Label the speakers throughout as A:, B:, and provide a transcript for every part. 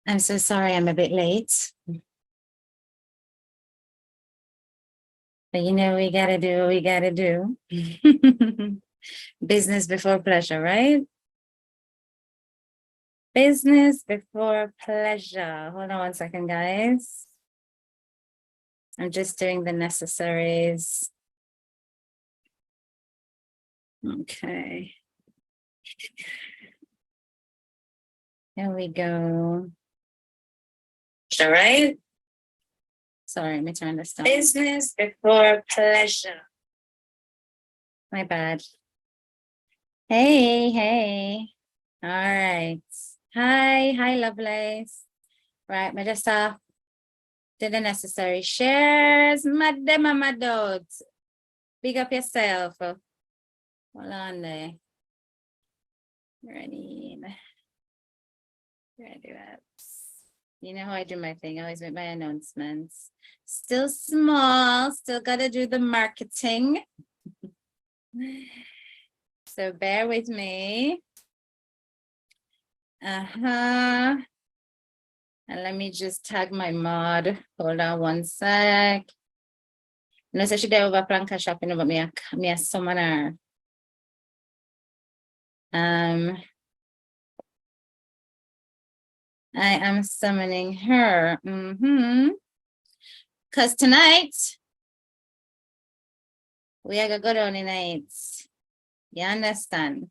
A: I'm so sorry I'm a bit late. But you know, we gotta do what we gotta do. Business before pleasure, right? Business before pleasure. Hold on one second, guys. I'm just doing the necessaries. Okay. Here we go. All right. Sorry, let me turn this down. Business before pleasure. My bad. Hey. All right. Hi, lovelies. Right, I just did the necessary shares. Madam and my dogs. Big up yourself. Hold on there. Ready. You know how I do my thing. I always make my announcements. Still small. Still gotta do the marketing. So bear with me. And let me just tag my mod. Hold on one sec. No, so she did over planka shopping, but me a summoner. I am summoning her. Because tonight, we are gonna go down tonight. You understand?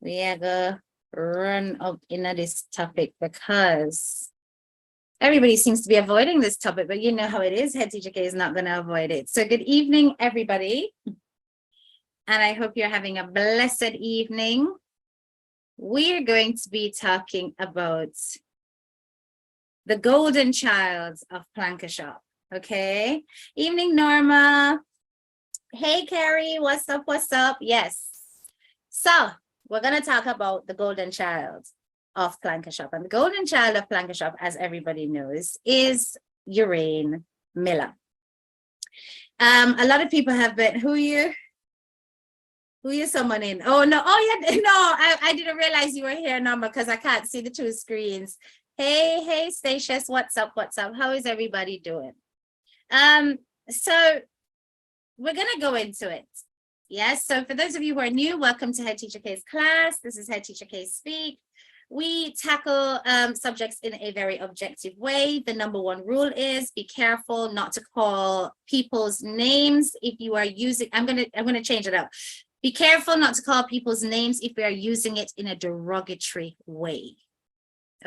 A: We are gonna run up into this topic because everybody seems to be avoiding this topic, but you know how it is. Headteacha Kay is not going to avoid it. So good evening, everybody. And I hope you're having a blessed evening. We're going to be talking about the golden child of Planka Shop. Okay. Evening, Norma. Hey, Carrie. What's up? Yes. So we're going to talk about the golden child of Planka Shop. And the golden child of Planka Shop, as everybody knows, is Uhraine Miller. A lot of people have been, who you summoning? Oh, no. Oh, yeah. No, I didn't realize you were here, Norma, because I can't see the two screens. Hey, Statius. What's up? How is everybody doing? So we're going to go into it. Yes. So for those of you who are new, welcome to Headteacha Kay's class. This is Headteacha Kay Speak. We tackle subjects in a very objective way. The number one rule is be careful not to call people's names if you are using, I'm gonna change it up. Be careful not to call people's names if we are using it in a derogatory way.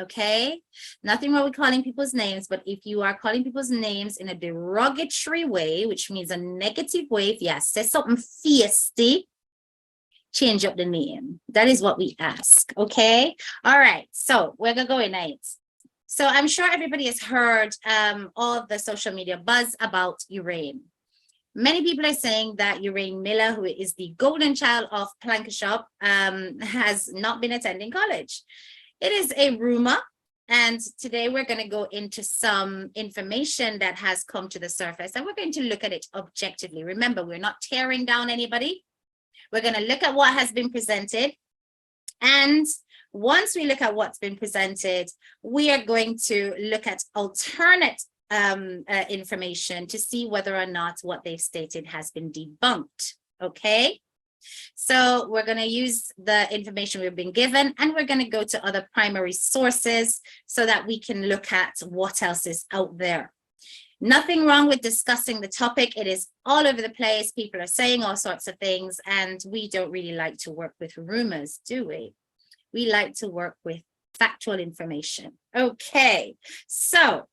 A: Okay, nothing wrong with calling people's names, but if you are calling people's names in a derogatory way, which means a negative way, if you say something feisty, change up the name. That is what we ask. Okay. All right. So we're gonna go in night. So I'm sure everybody has heard all of the social media buzz about Uhraine. Many people are saying that Uhraine Miller, who is the golden child of Planka Shop, has not been attending college. It is a rumor. And today we're going to go into some information that has come to the surface, and we're going to look at it objectively. Remember, we're not tearing down anybody. We're going to look at what has been presented. And once we look at what's been presented, we are going to look at alternate information to see whether or not what they've stated has been debunked. Okay. So we're going to use the information we've been given, and we're going to go to other primary sources so that we can look at what else is out there. Nothing wrong with discussing the topic. It is all over the place. People are saying all sorts of things, and we don't really like to work with rumors, do we? We like to work with factual information. Okay, so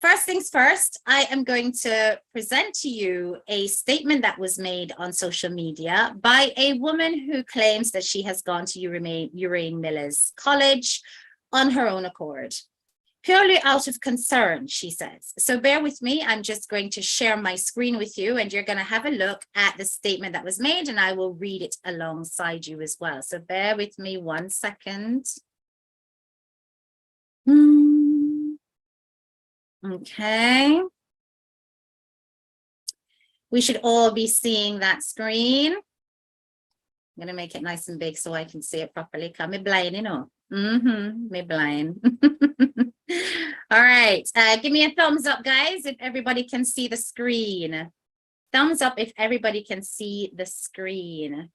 A: first things first, I am going to present to you a statement that was made on social media by a woman who claims that she has gone to Uhraine Miller's college on her own accord. Purely out of concern, she says. So bear with me. I'm just going to share my screen with you, and you're going to have a look at the statement that was made, and I will read it alongside you as well. So bear with me 1 second. Okay. We should all be seeing that screen. I'm gonna make it nice and big so I can see it properly. Come, me blind, you know. Me blind. All right. Give me a thumbs up, guys, if everybody can see the screen. Thumbs up if everybody can see the screen.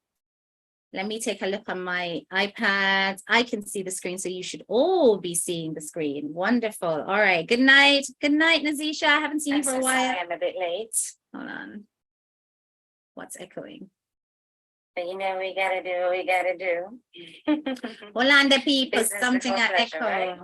A: Let me take a look on my iPad. I can see the screen, so you should all be seeing the screen. Wonderful. All right. Good night. Good night, Nazisha. I haven't seen you for a while.
B: I'm a bit late.
A: Hold on. What's echoing?
B: But you know, we gotta do what we gotta do.
A: Hold on, the people.
B: Business
A: Something
B: before
A: at
B: pleasure,
A: echo.
B: right?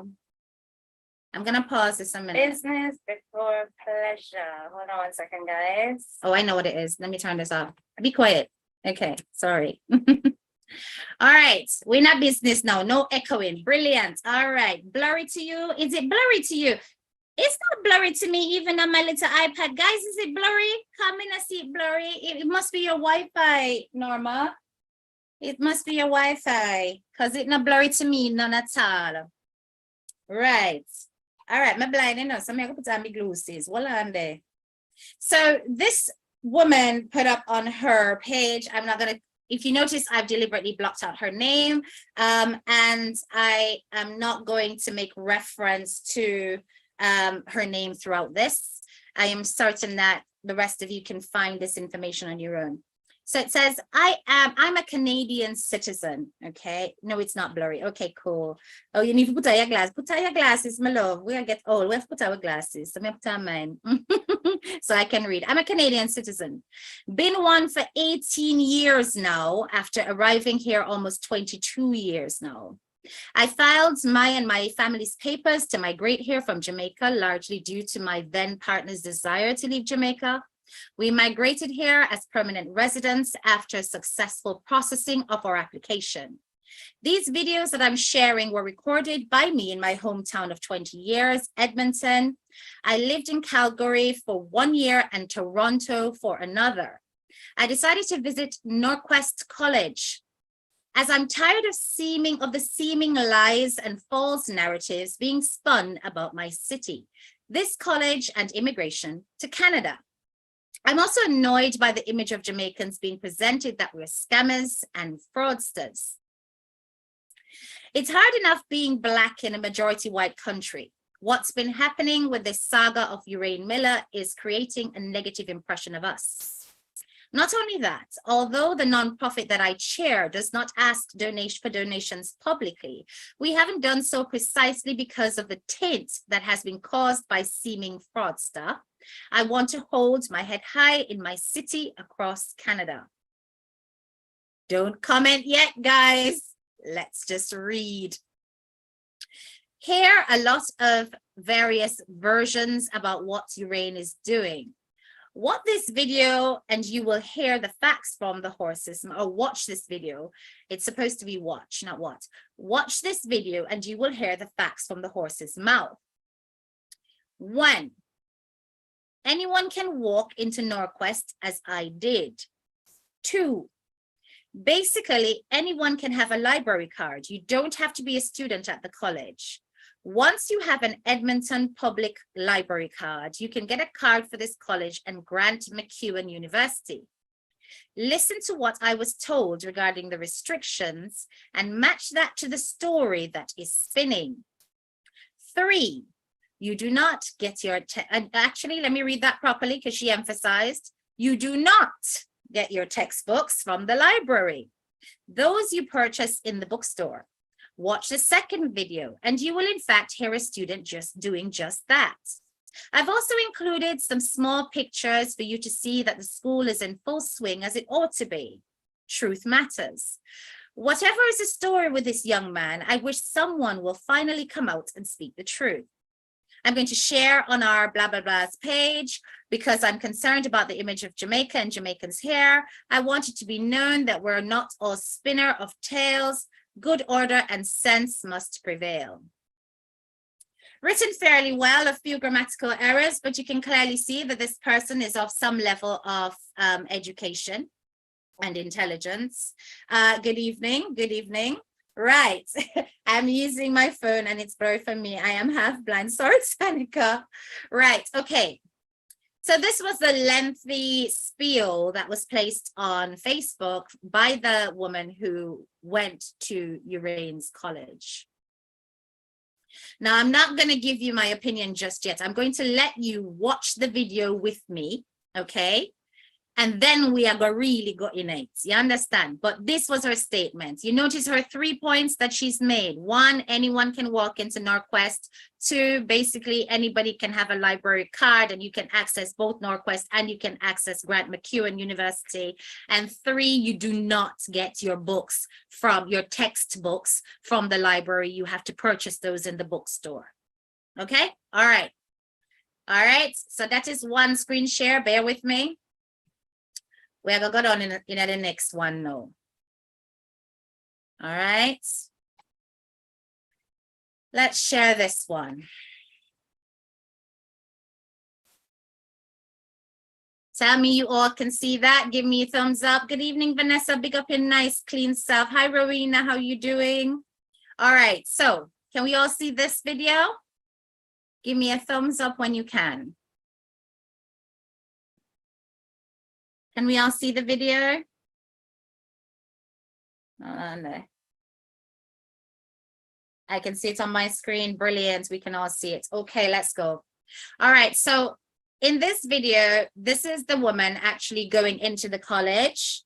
A: I'm gonna pause this a minute.
B: Business before pleasure. Hold on 1 second, guys.
A: Oh, I know what it is. Let me turn this off. Be quiet. Okay, sorry. All right, we're in a business now. No echoing. Brilliant. All right. Blurry to you? Is it blurry to you? It's not blurry to me, even on my little iPad. Guys, is it blurry? Come in and see it blurry. It must be your Wi-Fi, Norma. It must be your Wi-Fi, because it's not blurry to me, none at all. Right. All right, my blind enough. So I'm going to put on my glasses. Well, on there. So this woman put up on her page, I'm not going to, if you notice, I've deliberately blocked out her name, and I am not going to make reference to her name throughout this. I am certain that the rest of you can find this information on your own. So it says, I'm a Canadian citizen. Okay. No, it's not blurry. Okay, cool. Oh, you need to put on your glasses. Put on your glasses, my love. We'll get old. We have to put our glasses. So I'm put on mine so I can read. I'm a Canadian citizen. Been one for 18 years now after arriving here almost 22 years now. I filed my and my family's papers to migrate here from Jamaica, largely due to my then partner's desire to leave Jamaica. We migrated here as permanent residents after successful processing of our application. These videos that I'm sharing were recorded by me in my hometown of 20 years, Edmonton. I lived in Calgary for 1 year and Toronto for another. I decided to visit Northwest College, as I'm tired of the seeming lies and false narratives being spun about my city, this college, and immigration to Canada. I'm also annoyed by the image of Jamaicans being presented that we're scammers and fraudsters. It's hard enough being Black in a majority white country. What's been happening with this saga of Uhraine Miller is creating a negative impression of us. Not only that, although the nonprofit that I chair does not ask for donations publicly, we haven't done so precisely because of the taint that has been caused by seeming fraudster. I want to hold my head high in my city across Canada. Don't comment yet, guys. Let's just read. Here are a lot of various versions about what Uhraine is doing. What this video, and you will hear the facts from the horses, or watch this video. It's supposed to be watch, not what. Watch this video and you will hear the facts from the horse's mouth. 1, anyone can walk into Northwest as I did. 2, basically anyone can have a library card. You don't have to be a student at the college. Once you have an Edmonton Public Library card, you can get a card for this college and Grant MacEwan University. Listen to what I was told regarding the restrictions and match that to the story that is spinning. 3, you do not get your, actually, let me read that properly because she emphasized, you do not get your textbooks from the library. Those you purchase in the bookstore. Watch the second video and you will in fact hear a student just doing just that. I've also included some small pictures for you to see that the school is in full swing as it ought to be. Truth matters. Whatever is the story with this young man, I wish someone will finally come out and speak the truth. I'm going to share on our blah, blah, blah's page because I'm concerned about the image of Jamaica and Jamaicans here. I want it to be known that we're not all spinner of tales. Good order and sense must prevail. Written fairly well, a few grammatical errors, but you can clearly see that this person is of some level of education and intelligence. Good evening, good evening. Right, I'm using my phone and it's blurry for me. I am half blind. Sorry, Sanika. Right, okay. So this was the lengthy spiel that was placed on Facebook by the woman who went to Uhraine's college. Now, I'm not going to give you my opinion just yet. I'm going to let you watch the video with me, okay? And then we are going to really go in it. You understand? But this was her statement. You notice her 3 points that she's made. 1, anyone can walk into Norquest. 2, basically anybody can have a library card and you can access both Norquest and you can access Grant McEwen University. And 3, you do not get your books from your textbooks from the library. You have to purchase those in the bookstore. Okay? All right. All right. So that is one screen share. Bear with me. We're going to go down in the next one now. All right. Let's share this one. Tell me you all can see that. Give me a thumbs up. Good evening, Vanessa. Big up your nice, clean self. Hi, Rowena. How you doing? All right. So can we all see this video? Give me a thumbs up when you can. Can we all see the video? No. I can see it on my screen. Brilliant. We can all see it. Okay, let's go. All right. So in this video, this is the woman actually going into the college.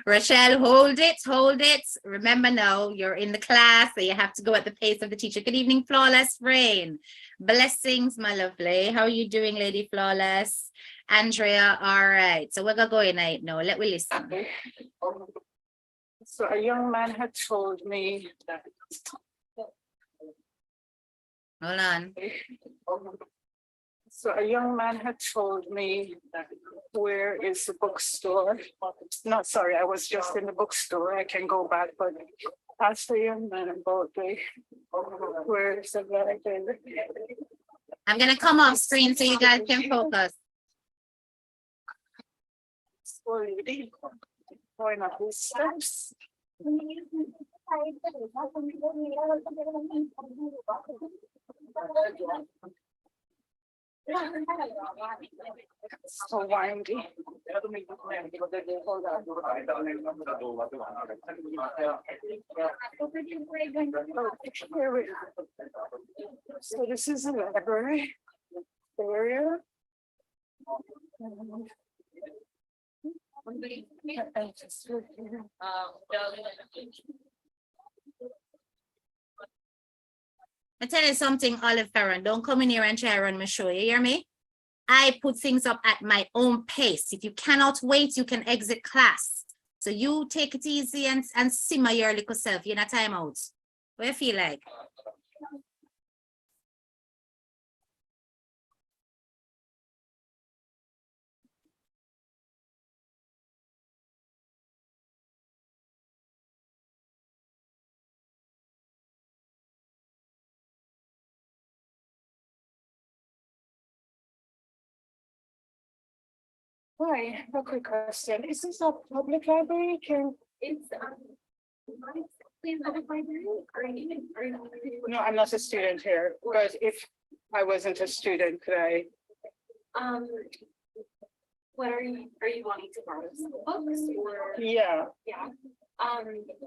A: Rochelle, hold it, hold it. Remember now, you're in the class, so you have to go at the pace of the teacher. Good evening, Flawless Rain. Blessings, my lovely. How are you doing, Lady Flawless? Andrea, all right. So we're going to go in right now. Let me listen.
C: So a young man had told me that.
A: Hold on.
C: So a young man had told me that where is the bookstore? No, sorry, I was just in the bookstore. I can go back, but ask the young man about the where is the library.
A: I'm going to come off screen so you guys can focus.
C: Going up these steps. So windy. So this is a library area.
A: I tell you something, Olive Farron, don't come in here and try to run my show. You hear me? I put things up at my own pace. If you cannot wait, you can exit class. So you take it easy and simmer your little self. You're not time out. What do you feel like?
C: Hi, a quick question. Is this a public library? No, I'm not a student here, but if I wasn't a student, could I?
D: What are you wanting to borrow some books or?
C: Yeah,
D: Yeah.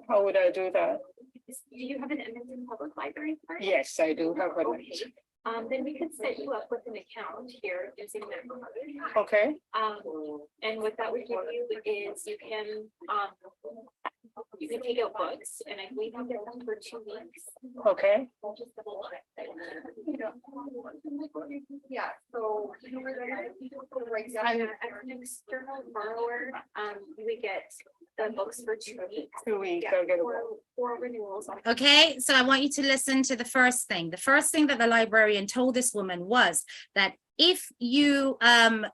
C: how would I do that?
D: Do you have an Edmonton Public Library card?
C: Yes, I do have one.
D: Okay. Then we could set you up with an account here using that card.
C: Okay,
D: And what that would give you is you can take out books, and I believe you get them for 2 weeks.
C: okay,
D: Just double check. Yeah, so as an external borrower, we get the books for 2 weeks.
C: 2 weeks,
D: Yeah,
C: I'll get a
D: for renewals.
A: Okay, so I want you to listen to the first thing. The first thing that the librarian told this woman was that if you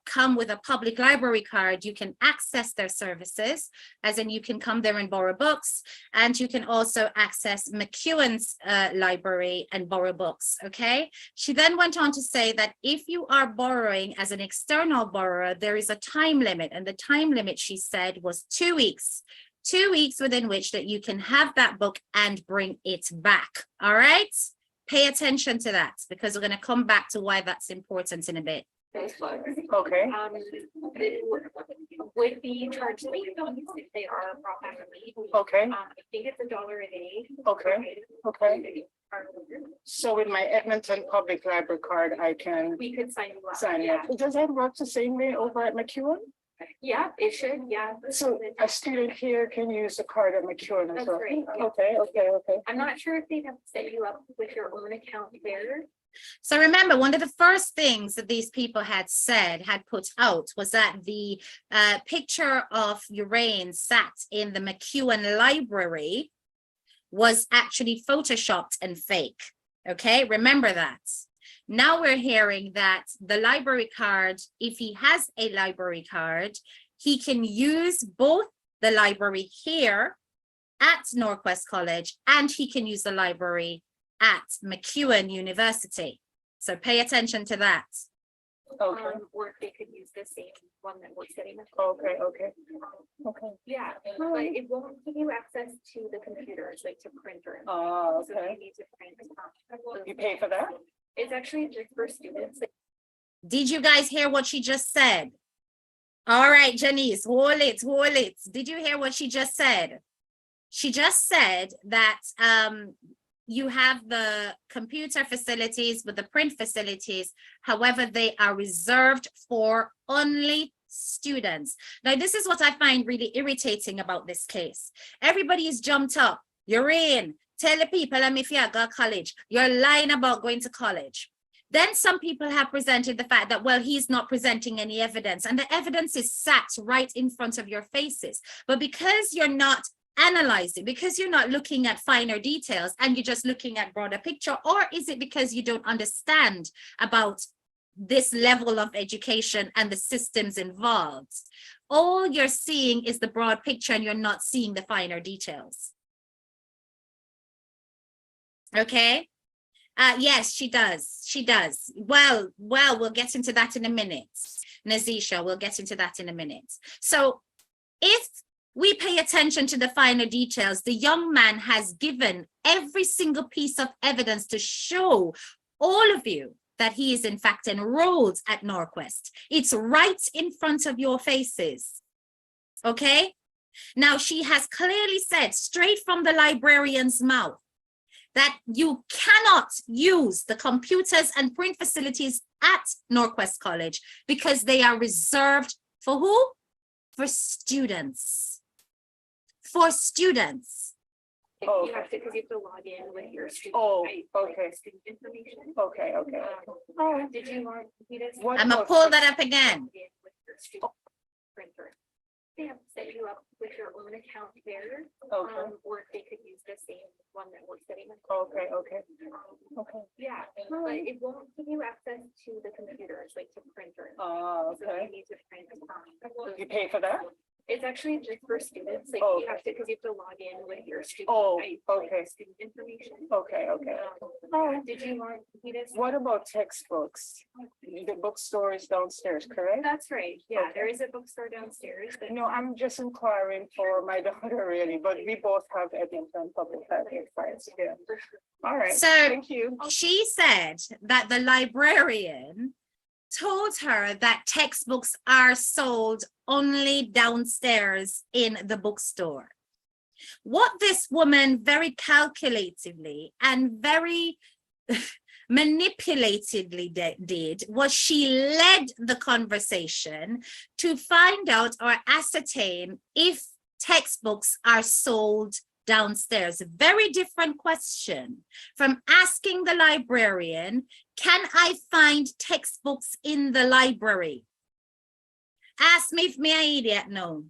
A: come with a public library card, you can access their services, as in you can come there and borrow books, and you can also access McEwen's library and borrow books, okay? She then went on to say that if you are borrowing as an external borrower, there is a time limit, and the time limit, she said, was 2 weeks. 2 weeks within which that you can have that book and bring it back, all right? Pay attention to that, because we're going to come back to why that's important in a bit.
D: those books.
C: Okay,
D: It would be charged late if they are brought back late.
C: okay,
D: I think it's $1 a day.
C: okay, okay. So with my Edmonton Public Library card, I can
D: We could sign you up.
C: sign
D: Yeah.
C: up. Does that work the same way over at McEwen?
D: Yeah, it should, yeah.
C: So a student here can use the card at McEwen as
D: That's
C: well?
D: right, yeah.
C: Okay, okay, okay.
D: I'm not sure if they'd have to set you up with your own account there.
A: So remember, one of the first things that these people had put out was that the picture of Uhraine sat in the McEwen library was actually photoshopped and fake. Okay, remember that. Now we're hearing that the library card, if he has a library card, he can use both the library here at Northwest College and he can use the library at McEwen University. So pay attention to that.
C: Okay,
D: Or if they could use the same one that we're setting up.
C: okay, okay, okay.
D: Yeah, but it won't give you access to the computers, like to printers.
C: Oh,
D: So
C: okay.
D: you need to print.
C: You pay for that?
D: It's actually just for students.
A: Did you guys hear what she just said? All right, Janice, hold it. Did you hear what she just said? She just said that you have the computer facilities with the print facilities. However, they are reserved for only students. Now, this is what I find really irritating about this case. Everybody is jumped up. You're in. Tell the people, if you go to college, you're lying about going to college. Then some people have presented the fact that, well, he's not presenting any evidence and the evidence is sat right in front of your faces. But because you're not analyzing, because you're not looking at finer details and you're just looking at broader picture, or is it because you don't understand about this level of education and the systems involved? All you're seeing is the broad picture and you're not seeing the finer details. Okay. Yes, she does. She does. Well, we'll get into that in a minute. Nazisha, we'll get into that in a minute. So if we pay attention to the finer details, the young man has given every single piece of evidence to show all of you that he is in fact enrolled at Northwest. It's right in front of your faces. Okay. Now she has clearly said straight from the librarian's mouth that you cannot use the computers and print facilities at Northwest College because they are reserved for who? For students. For students.
C: Oh,
D: You have to, because you have to log in with your student.
C: Oh,
D: like,
C: okay.
D: Student information.
C: Okay, okay.
D: Did you want me to?
C: What
A: I'm gonna
C: about-
A: pull that up again.
D: Log in with your student printer. They have to set you up with your own account there.
C: Okay,
D: Or they could use the same one that we're setting up.
C: okay, okay, okay.
D: Yeah, but it won't give you access to the computers, like to printers.
C: Oh,
D: So you
C: okay.
D: need to print.
C: You pay for that?
D: It's actually just for students, like
C: Oh,
D: you have to, because you have to log in with your student.
C: Oh,
D: like,
C: okay.
D: Student information.
C: Okay, okay.
D: Did you want me to?
C: What about textbooks? The bookstore is downstairs, correct?
D: That's right. Yeah,
C: Okay.
D: there is a bookstore downstairs. But
C: No, I'm just inquiring for my daughter really, but we both have Edmonton Public Library cards, yeah.
D: for sure.
C: All right,
A: So
C: thank you.
A: she said that the librarian told her that textbooks are sold only downstairs in the bookstore. What this woman very calculatively and very manipulatively did was she led the conversation to find out or ascertain if textbooks are sold downstairs. A very different question from asking the librarian, can I find textbooks in the library? Ask me if me an idiot, no.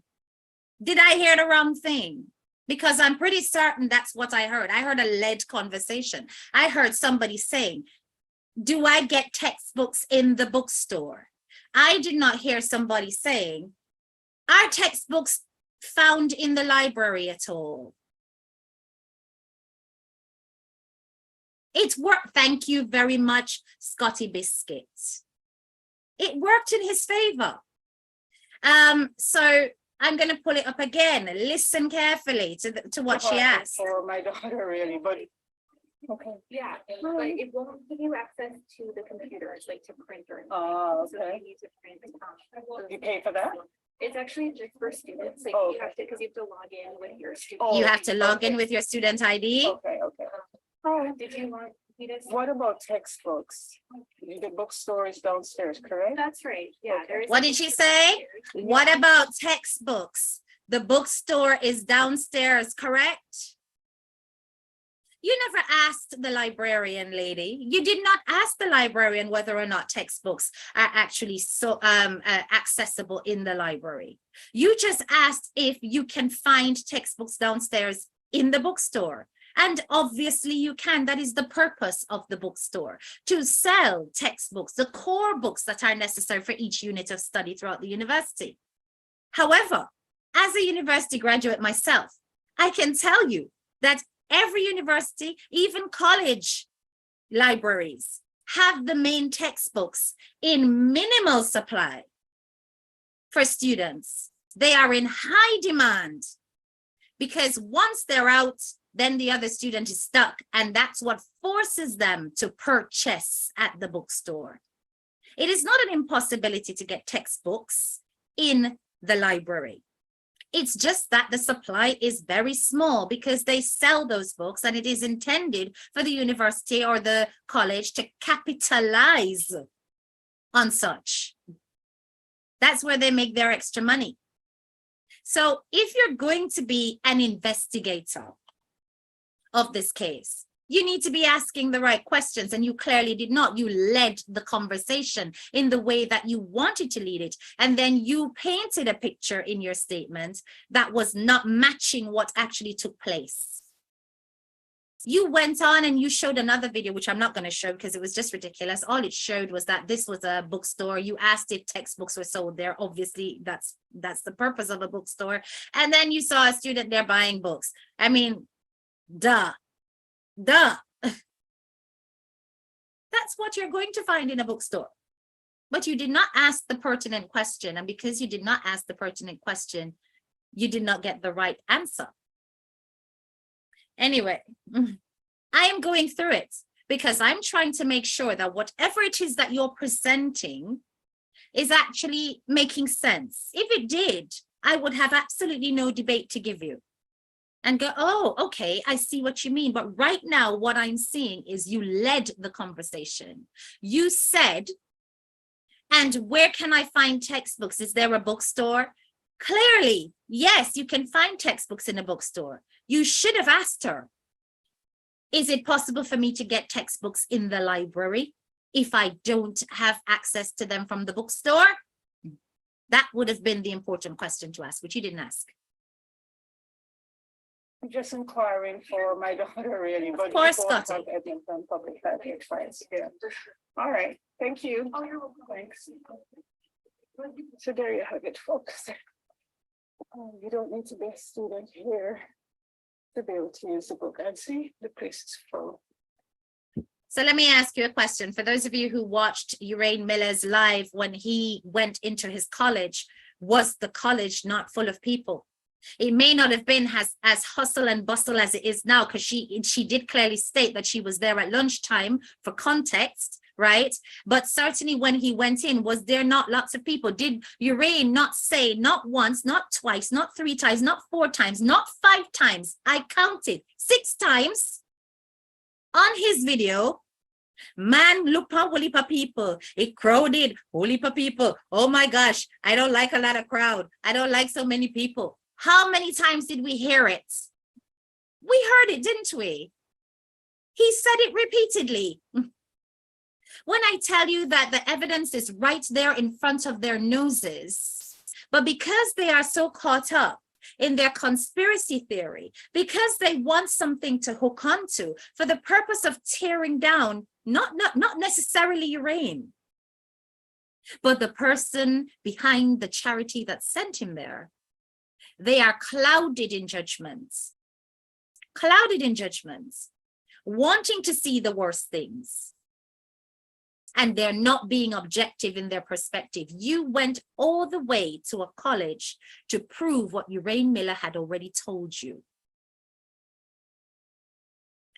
A: Did I hear the wrong thing? Because I'm pretty certain that's what I heard. I heard a led conversation. I heard somebody saying, do I get textbooks in the bookstore? I did not hear somebody saying, are textbooks found in the library at all? It worked. Thank you very much, Scotty Biscuits. It worked in his favor. So I'm going to pull it up again. Listen carefully to what she asked.
C: For my daughter really, but Okay.
D: Yeah, but it won't give you access to the computers, like to print or anything.
C: Oh,
D: So
C: okay.
D: you need to print.
C: You pay for that?
D: It's actually just for students, like
C: Oh,
D: you have to, because you have to log in with your student.
C: Oh,
A: You have to log in
C: okay.
A: with your student ID.
C: Okay, okay. All right.
D: Did you want me to?
C: What about textbooks? The bookstore is downstairs, correct?
D: That's right, yeah.
C: Okay.
D: there is
A: What
D: a
A: did she
D: bookstore
A: say?
D: upstairs.
A: What about textbooks? The bookstore is downstairs, correct? You never asked the librarian lady. You did not ask the librarian whether or not textbooks are actually so accessible in the library. You just asked if you can find textbooks downstairs in the bookstore. And obviously you can. That is the purpose of the bookstore, to sell textbooks, the core books that are necessary for each unit of study throughout the university. However, as a university graduate myself, I can tell you that every university, even college libraries, have the main textbooks in minimal supply for students. They are in high demand because once they're out, then the other student is stuck, and that's what forces them to purchase at the bookstore. It is not an impossibility to get textbooks in the library. It's just that the supply is very small because they sell those books and it is intended for the university or the college to capitalize on such. That's where they make their extra money. So if you're going to be an investigator of this case, you need to be asking the right questions, and you clearly did not. You led the conversation in the way that you wanted to lead it, and then you painted a picture in your statement that was not matching what actually took place. You went on and you showed another video, which I'm not going to show because it was just ridiculous. All it showed was that this was a bookstore. You asked if textbooks were sold there. Obviously, that's the purpose of a bookstore. And then you saw a student there buying books. I mean, duh. That's what you're going to find in a bookstore. But you did not ask the pertinent question. And because you did not ask the pertinent question, you did not get the right answer. Anyway, I am going through it because I'm trying to make sure that whatever it is that you're presenting is actually making sense. If it did, I would have absolutely no debate to give you and go, oh, okay, I see what you mean. But right now, what I'm seeing is you led the conversation. You said, and where can I find textbooks? Is there a bookstore? Clearly, yes, you can find textbooks in a bookstore. You should have asked her, is it possible for me to get textbooks in the library if I don't have access to them from the bookstore? That would have been the important question to ask, which you didn't ask.
C: I'm just inquiring for my daughter, really. But
A: Of course,
C: we both
A: Scotty.
C: have Edmonton Public Library friends. Yeah. All right. Thank you.
D: Oh, you're welcome.
C: Thanks. So there you have it, folks. You don't need to be a student here to be able to use the book. And see, the place is full.
A: So let me ask you a question. For those of you who watched Uhraine Miller's live when he went into his college, was the college not full of people? It may not have been as hustle and bustle as it is now, because she did clearly state that she was there at lunchtime for context, right? But certainly when he went in, was there not lots of people? Did Uhraine not say, not once, not twice, not 3 times, not 4 times, not 5 times? I counted 6 times on his video. Man, look how holy people. It crowded, holy people. Oh my gosh, I don't like a lot of crowd. I don't like so many people. How many times did we hear it? We heard it, didn't we? He said it repeatedly. When I tell you that the evidence is right there in front of their noses, but because they are so caught up in their conspiracy theory, because they want something to hook onto for the purpose of tearing down, not necessarily Uhraine, but the person behind the charity that sent him there, they are clouded in judgments, wanting to see the worst things. And they're not being objective in their perspective. You went all the way to a college to prove what Uhraine Miller had already told you.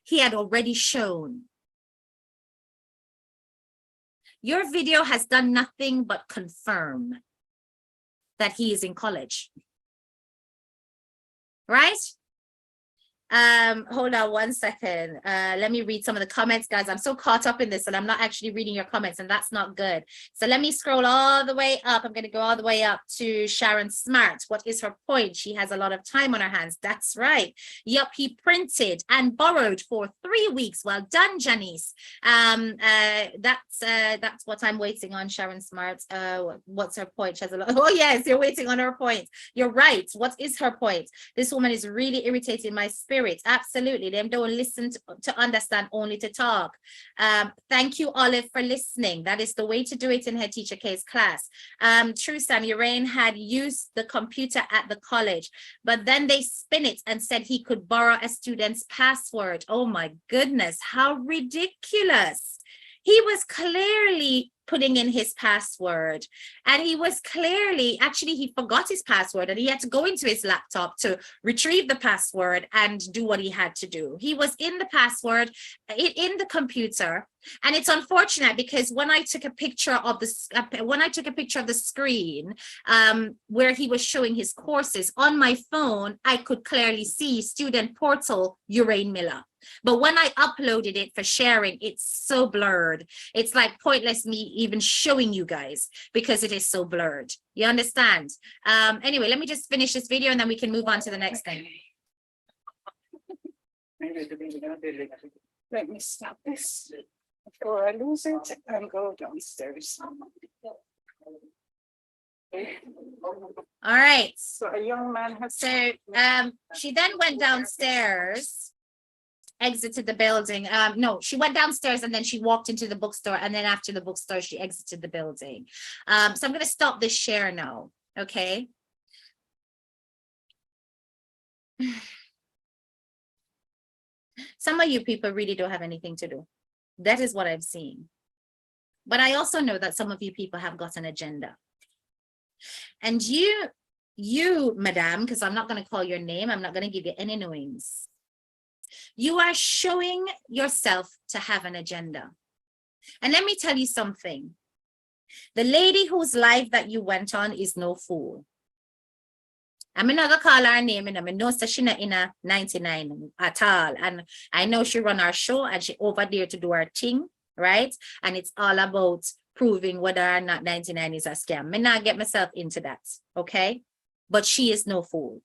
A: he had already shown. Your video has done nothing but confirm that he is in college, right? Hold on one second. Let me read some of the comments, guys. I'm so caught up in this and I'm not actually reading your comments, and that's not good. So let me scroll all the way up. I'm going to go all the way up to Sharon Smart. What is her point? She has a lot of time on her hands. That's right. Yup, he printed and borrowed for 3 weeks. Well done, Janice. That's what I'm waiting on, Sharon Smart. What's her point? She has a lot. Oh yes, you're waiting on her point. You're right. What is her point? This woman is really irritating my spirit. Absolutely. Them don't listen to understand, only to talk. Thank you, Olive, for listening. That is the way to do it in Headteacha Kay's class. True, Sam, Uhraine had used the computer at the college, but then they spin it and said he could borrow a student's password. Oh my goodness, how ridiculous. He was clearly putting in his password, and he was clearly, actually, he forgot his password and he had to go into his laptop to retrieve the password and do what he had to do. He was in the password in the computer, and it's unfortunate because when I took a picture of the screen where he was showing his courses on my phone, I could clearly see student portal Uhraine Miller. But when I uploaded it for sharing, it's so blurred. It's like pointless me even showing you guys because it is so blurred. You understand? Anyway, let me just finish this video and then we can move on to the next thing.
C: Let me stop this before I lose it and go downstairs.
A: All right.
C: So a young man has.
A: So she then went downstairs, exited the building. No, she went downstairs and then she walked into the bookstore, and then after the bookstore she exited the building. So I'm going to stop this share now. Okay. Some of you people really don't have anything to do. That is what I've seen. But I also know that some of you people have got an agenda. And you, madam, because I'm not going to call your name, I'm not going to give you any names. You are showing yourself to have an agenda. And let me tell you something. The lady whose live that you went on is no fool. I'm not gonna call her name, and I know she's not in a 99 at all. And I know she run our show and she over there to do her thing, right? And it's all about proving whether or not 99 is a scam. Me not get myself into that, okay? But she is no fool.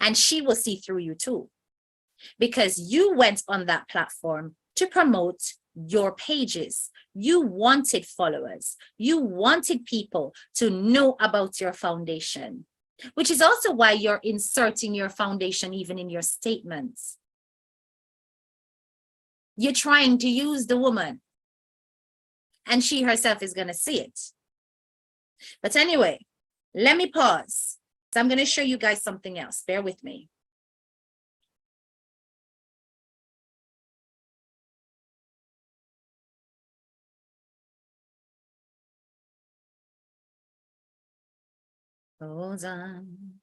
A: And she will see through you too. Because you went on that platform to promote your pages. You wanted followers. You wanted people to know about your foundation, which is also why you're inserting your foundation even in your statements. You're trying to use the woman, and she herself is going to see it. But anyway, let me pause. So I'm going to show you guys something else. Bear with me. Hold on.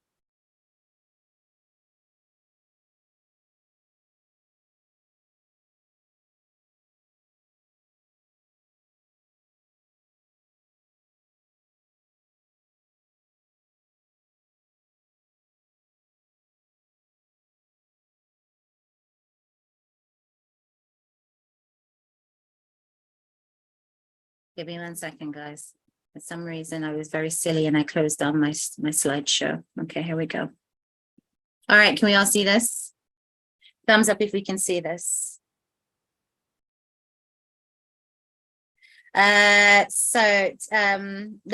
A: Give me 1 second, guys. For some reason, I was very silly and I closed down my slideshow. Okay, here we go. All right, can we all see this? Thumbs up if we can see this. Let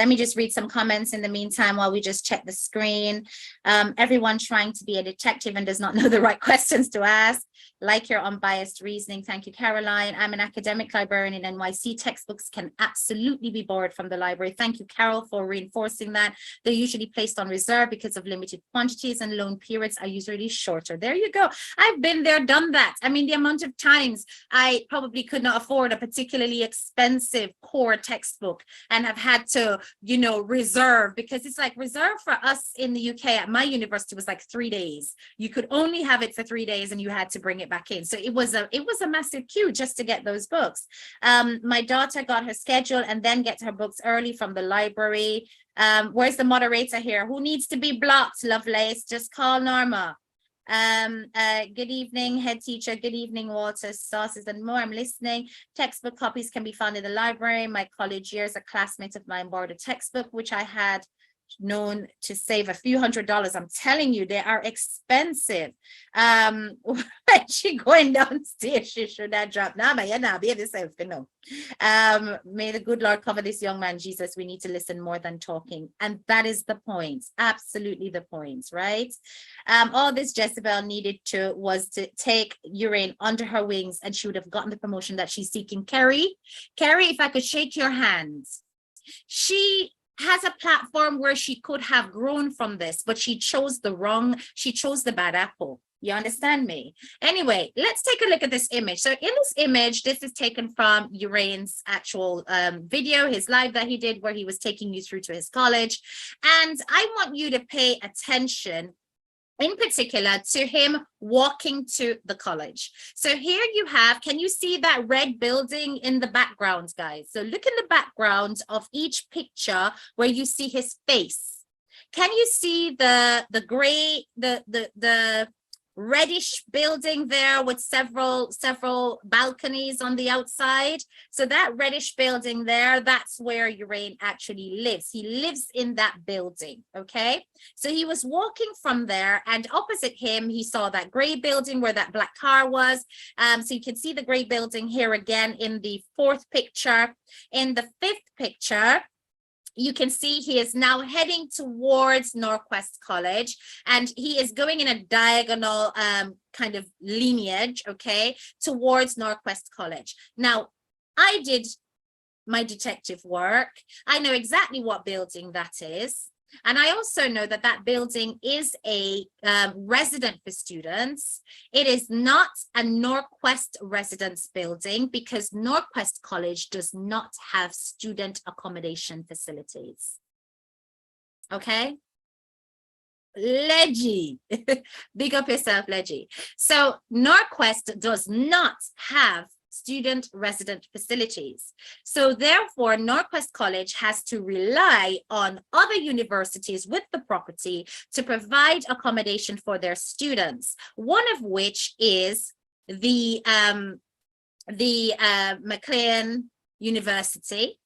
A: me just read some comments in the meantime while we just check the screen. Everyone trying to be a detective and does not know the right questions to ask. Like your unbiased reasoning. Thank you, Caroline. I'm an academic librarian in NYC. Textbooks can absolutely be borrowed from the library. Thank you, Carol, for reinforcing that. They're usually placed on reserve because of limited quantities, and loan periods are usually shorter. There you go. I've been there, done that. I mean, the amount of times I probably could not afford a particularly expensive core textbook and have had to, you know, reserve, because it's like reserve for us in the UK at my university was like 3 days. You could only have it for 3 days and you had to bring bring it back in. So it was a massive queue just to get those books. My daughter got her schedule and then get her books early from the library. Where's the moderator here? Who needs to be blocked, Lovelace? Just call Norma. Good evening, head teacher. Good evening, Walter, sauces and more. I'm listening. Textbook copies can be found in the library. My college years, a classmate of mine borrowed a textbook, which I had known to save a few $100s. I'm telling you, they are expensive. When she going downstairs, she should have dropped. Nah, but yeah, nah, be yourself, you know. May the good Lord cover this young man, Jesus. We need to listen more than talking. And that is the point. Absolutely the point, right? All this Jezebel needed to was to take Uhraine under her wings, and she would have gotten the promotion that she's seeking. Carrie, if I could shake your hands. She has a platform where she could have grown from this, but she chose the bad apple. You understand me? Anyway, let's take a look at this image. So in this image, this is taken from Uhraine's actual video, his live that he did, where he was taking you through to his college. And I want you to pay attention in particular to him walking to the college. So here you have, can you see that red building in the background, guys? So look in the background of each picture where you see his face. Can you see the gray, the reddish building there with several balconies on the outside? So that reddish building there, that's where Uhraine actually lives. He lives in that building, okay? So he was walking from there, and opposite him, he saw that gray building where that black car was. So you can see the gray building here again in the fourth picture. In the fifth picture, you can see he is now heading towards Northwest College, and he is going in a diagonal kind of lineage, okay, towards Northwest College. Now, I did my detective work. I know exactly what building that is. And I also know that that building is a resident for students. It is not a Northwest residence building because Northwest College does not have student accommodation facilities. Okay? Leggy. Big up yourself, Leggy. So Northwest does not have student resident facilities. So therefore, Northwest College has to rely on other universities with the property to provide accommodation for their students, one of which is the McLean University.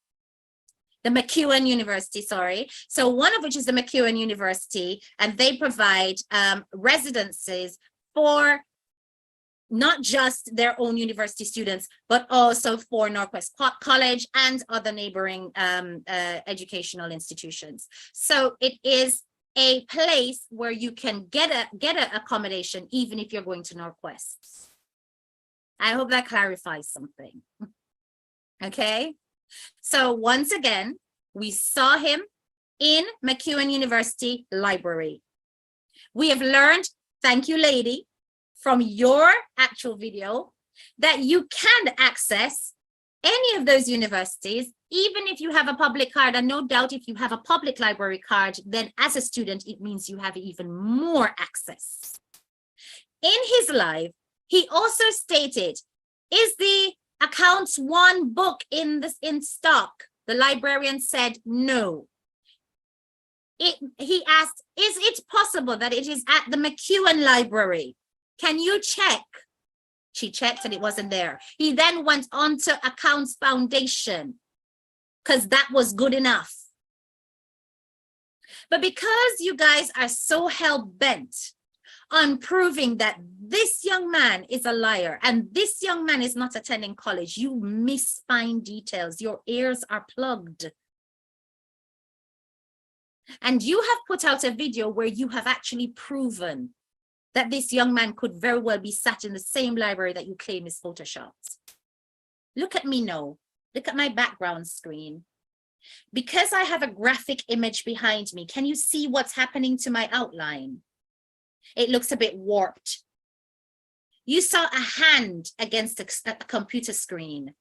A: The McEwen University, sorry. So one of which is the McEwen University, and they provide residences for not just their own university students, but also for Northwest College and other neighboring educational institutions. So it is a place where you can get a accommodation even if you're going to Northwest. I hope that clarifies something. Okay. So once again, we saw him in McEwen University Library. We have learned, thank you, lady, from your actual video, that you can access any of those universities, even if you have a public card. And no doubt if you have a public library card, then as a student, it means you have even more access. In his live, he also stated, is the accounts one book in stock? The librarian said no. He asked, is it possible that it is at the McEwen Library? Can you check? She checked and it wasn't there. He then went on to Accounts Foundation because that was good enough. But because you guys are so hell-bent on proving that this young man is a liar and this young man is not attending college, you miss fine details. Your ears are plugged. And you have put out a video where you have actually proven that this young man could very well be sat in the same library that you claim is photoshopped. Look at me now. Look at my background screen. Because I have a graphic image behind me, can you see what's happening to my outline? It looks a bit warped. You saw a hand against a computer screen,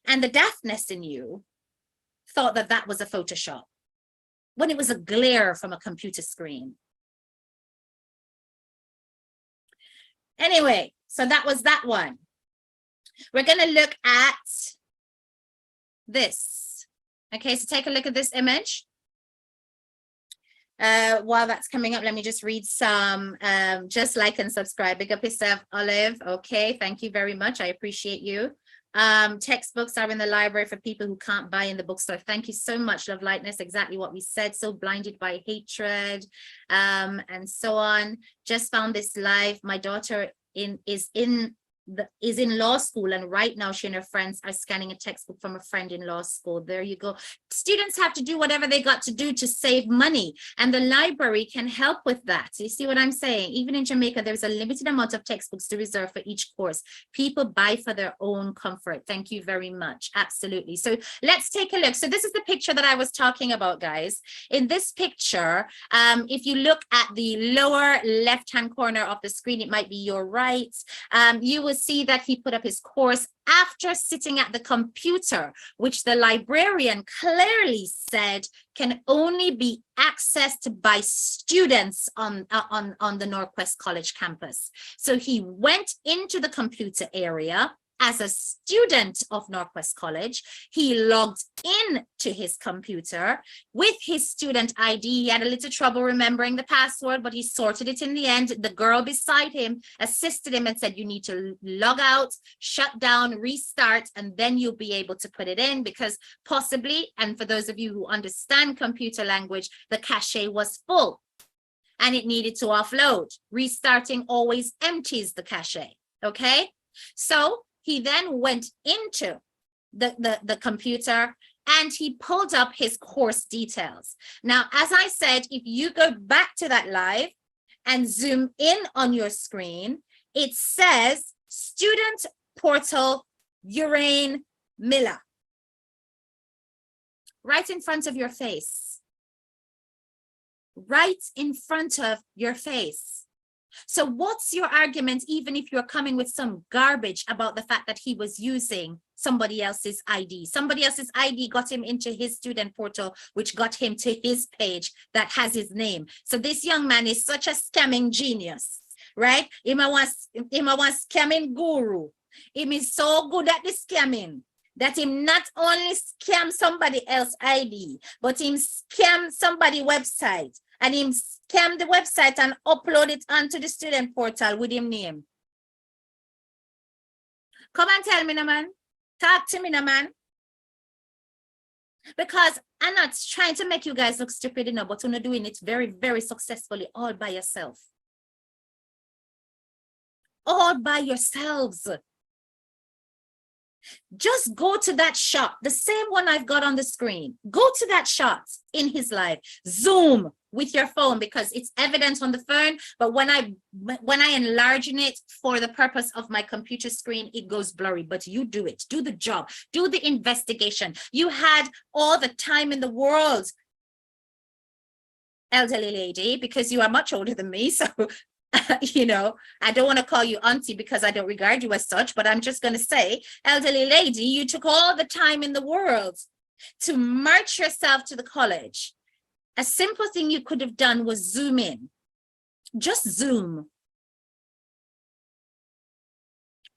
A: and the daftness in you thought that that was a Photoshop when it was a glare from a computer screen. Anyway, so that was that one. We're going to look at this. Okay, so take a look at this image. While that's coming up, let me just read some, just like and subscribe. Big up yourself, Olive. Okay, thank you very much. I appreciate you. Textbooks are in the library for people who can't buy in the bookstore. Thank you so much, Love Lightness. Exactly what we said. So blinded by hatred, and so on. Just found this live. My daughter is in law school, and right now she and her friends are scanning a textbook from a friend in law school. There you go. Students have to do whatever they got to do to save money, and the library can help with that. You see what I'm saying? Even in Jamaica, there's a limited amount of textbooks to reserve for each course. People buy for their own comfort. Thank you very much. Absolutely. So let's take a look. So this is the picture that I was talking about, guys. In this picture, if you look at the lower left-hand corner of the screen, it might be your right. You will see that he put up his course after sitting at the computer, which the librarian clearly said can only be accessed by students on the Northwest College campus. So he went into the computer area as a student of Northwest College. He logged in to his computer with his student ID. He had a little trouble remembering the password, but he sorted it in the end. The girl beside him assisted him and said, you need to log out, shut down, restart, and then you'll be able to put it in, because possibly, and for those of you who understand computer language, the cache was full and it needed to offload. Restarting always empties the cache, okay? So he then went into the computer and he pulled up his course details. Now, as I said, if you go back to that live and zoom in on your screen, it says Student Portal Uhraine Miller right in front of your face. Right in front of your face. So what's your argument, even if you're coming with some garbage about the fact that he was using somebody else's ID? Somebody else's ID got him into his student portal, which got him to his page that has his name. So this young man is such a scamming genius, right? Him a scamming guru. Him is so good at the scamming that him not only scam somebody else's ID, but him scam somebody website. And him scam the website and upload it onto the student portal with him name. Come and tell me, no man. Talk to me, no man. Because I'm not trying to make you guys look stupid, but you're doing it very, very successfully all by yourself. All by yourselves. Just go to that shot, the same one I've got on the screen. Go to that shot in his live. Zoom with your phone, because it's evident on the phone, but when I enlarge it for the purpose of my computer screen, it goes blurry. But you do it. Do the job. Do the investigation. You had all the time in the world, elderly lady, because you are much older than me, so you know, I don't want to call you auntie because I don't regard you as such, but I'm just going to say, elderly lady, you took all the time in the world to march yourself to the college. A simple thing you could have done was zoom in. Just zoom.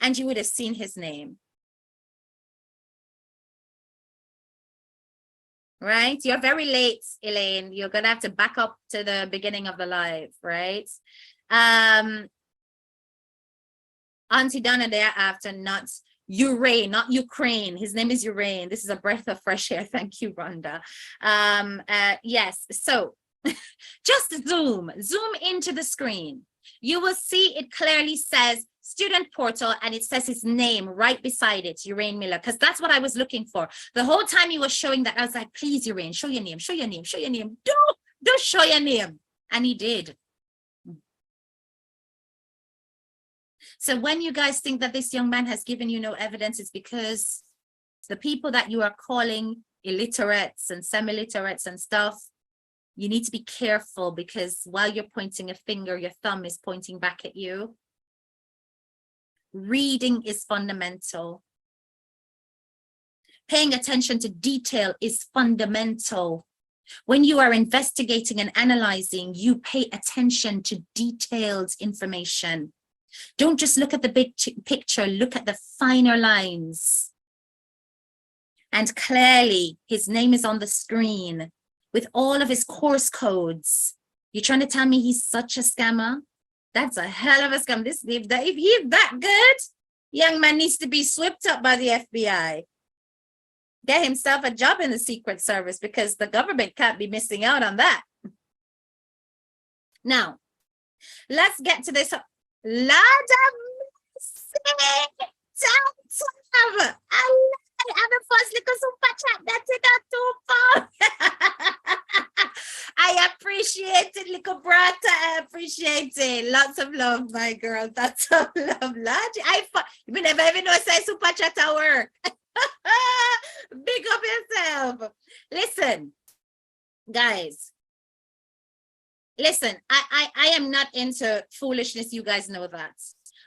A: And you would have seen his name. Right? You're very late, Elaine. You're going to have to back up to the beginning of the live, right? Auntie Donna thereafter, not Uhraine, not Ukraine. His name is Uhraine. This is a breath of fresh air. Thank you, Rhonda. Yes, so just zoom into the screen. You will see it clearly says student portal, and it says his name right beside it, Uhraine Miller, because that's what I was looking for. The whole time he was showing that, I was like, please, Uhraine, show your name, show your name, show your name. Do show your name. And he did. So when you guys think that this young man has given you no evidence, it's because the people that you are calling illiterates and semi-literates and stuff, you need to be careful, because while you're pointing a finger, your thumb is pointing back at you. Reading is fundamental. Paying attention to detail is fundamental. When you are investigating and analyzing, you pay attention to detailed information. Don't just look at the big picture, look at the finer lines. And clearly, his name is on the screen with all of his course codes. You're trying to tell me he's such a scammer? That's a hell of a scam. If he's that good, young man needs to be swept up by the FBI. Get himself a job in the Secret Service because the government can't be missing out on that. Now, let's get to this. Lord of mercy. I'm the first little super chat. That's it, not too far. I appreciate it, little brother. I appreciate it. Lots of love, my girl. Lots of love. You never even know say super chat at work. Big up yourself. Listen, guys. Listen, I am not into foolishness. You guys know that.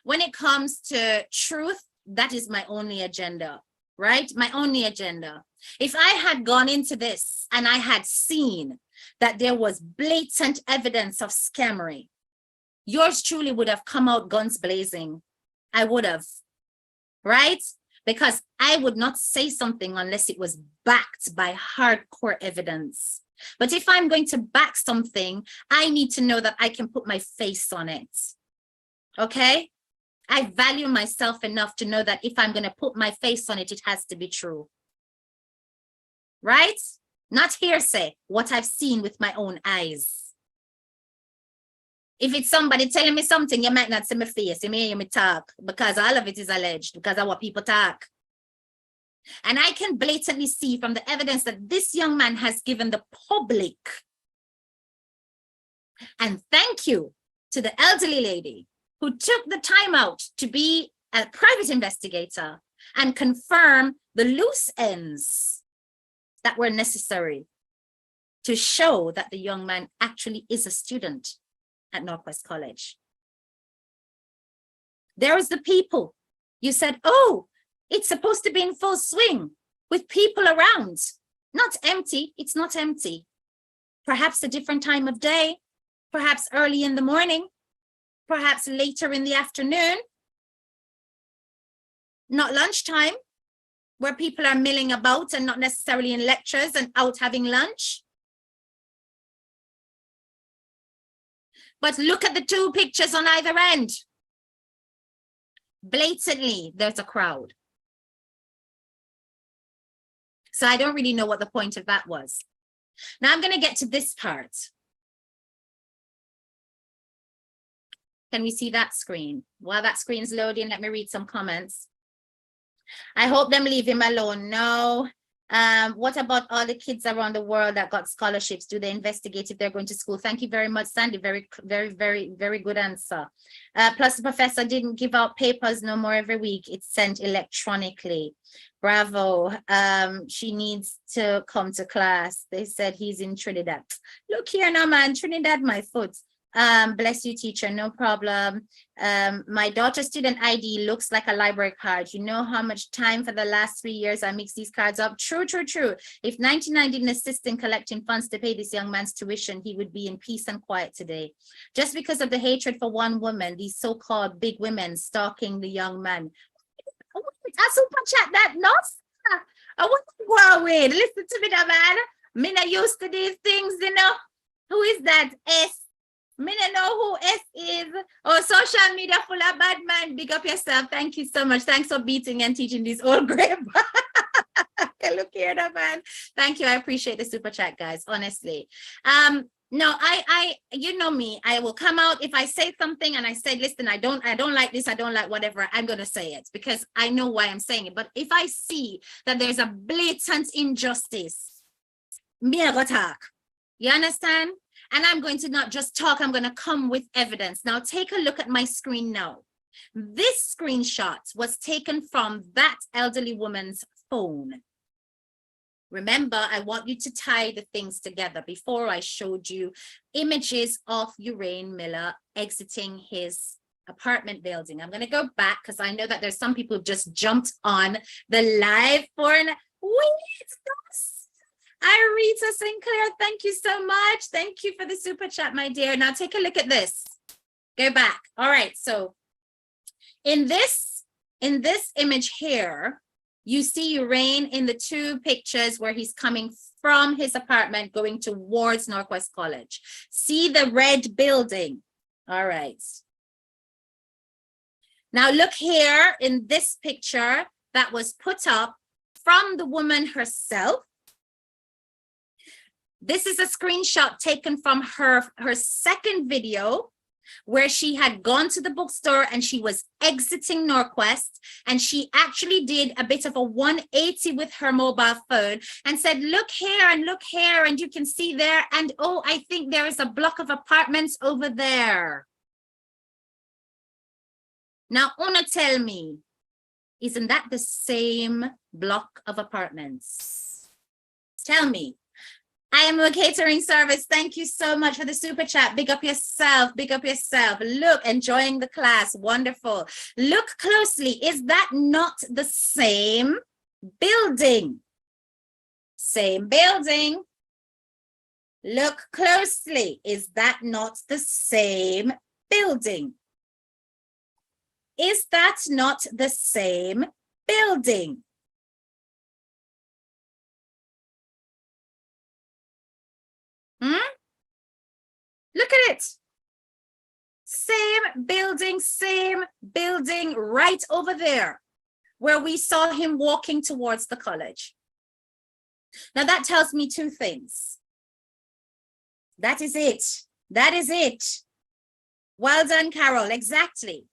A: When it comes to truth, that is my only agenda, right? My only agenda. If I had gone into this and I had seen that there was blatant evidence of scammery, yours truly would have come out guns blazing. I would have, right? Because I would not say something unless it was backed by hardcore evidence. But if I'm going to back something, I need to know that I can put my face on it. Okay? I value myself enough to know that if I'm going to put my face on it, it has to be true. Right? Not hearsay, what I've seen with my own eyes. If it's somebody telling me something, you might not see my face, you may hear me talk, because all of it is alleged, because of what people talk. And I can blatantly see from the evidence that this young man has given the public. And thank you to the elderly lady who took the time out to be a private investigator and confirm the loose ends that were necessary to show that the young man actually is a student at Northwest College. There was the people. You said, oh, it's supposed to be in full swing with people around. Not empty. It's not empty. Perhaps a different time of day, perhaps early in the morning, perhaps later in the afternoon, not lunchtime, where people are milling about and not necessarily in lectures and out having lunch. But look at the two pictures on either end. Blatantly, there's a crowd. So I don't really know what the point of that was. Now I'm going to get to this part. Can we see that screen? While that screen's loading, let me read some comments. I hope them leave him alone. No. What about all the kids around the world that got scholarships? Do they investigate if they're going to school? Thank you very much, Sandy. Very, very, very, very good answer. Plus, the professor didn't give out papers no more every week. It's sent electronically. Bravo. She needs to come to class. They said he's in Trinidad. Look here now, man. Trinidad, my foot. Bless you, teacher. No problem. My daughter's student ID looks like a library card. You know how much time for the last 3 years I mixed these cards up? True, true, true. If 99 didn't assist in collecting funds to pay this young man's tuition, he would be in peace and quiet today. Just because of the hatred for one woman, these so-called big women stalking the young man. I super chat that, no? I want to go away. Listen to me, man. Me not used to these things, you know. Who is that? S. Me don't know who S is. Oh, social media full of bad man. Big up yourself. Thank you so much. Thanks for beating and teaching these old grade. Look here, man. Thank you. I appreciate the super chat, guys. Honestly. No, you know me. I will come out if I say something and I say, listen, I don't like this. I don't like whatever. I'm going to say it because I know why I'm saying it. But if I see that there's a blatant injustice, me I go talk. You understand? And I'm going to not just talk, I'm going to come with evidence. Now take a look at my screen now. This screenshot was taken from that elderly woman's phone. Remember, I want you to tie the things together. Before I showed you images of Uhraine Miller exiting his apartment building. I'm going to go back because I know that there's some people who just jumped on the live for an Irita Sinclair, thank you so much. Thank you for the super chat, my dear. Now take a look at this. Go back. All right, so In this image here, you see Uhraine in the two pictures where he's coming from his apartment going towards Northwest College. See the red building. All right. Now look here in this picture that was put up from the woman herself. This is a screenshot taken from her second video where she had gone to the bookstore and she was exiting Northwest, and she actually did a bit of a 180 with her mobile phone and said, look here, and you can see there, and oh, I think there is a block of apartments over there. Now, Una, tell me, isn't that the same block of apartments? Tell me. I am a catering service. Thank you so much for the super chat. Big up yourself. Big up yourself. Look, enjoying the class. Wonderful. Look closely. Is that not the same building? Same building. Look closely. Is that not the same building? Is that not the same building? Look at it. Same building right over there where we saw him walking towards the college. Now that tells me two things. That is it. That is it. Well done, Carol. Exactly.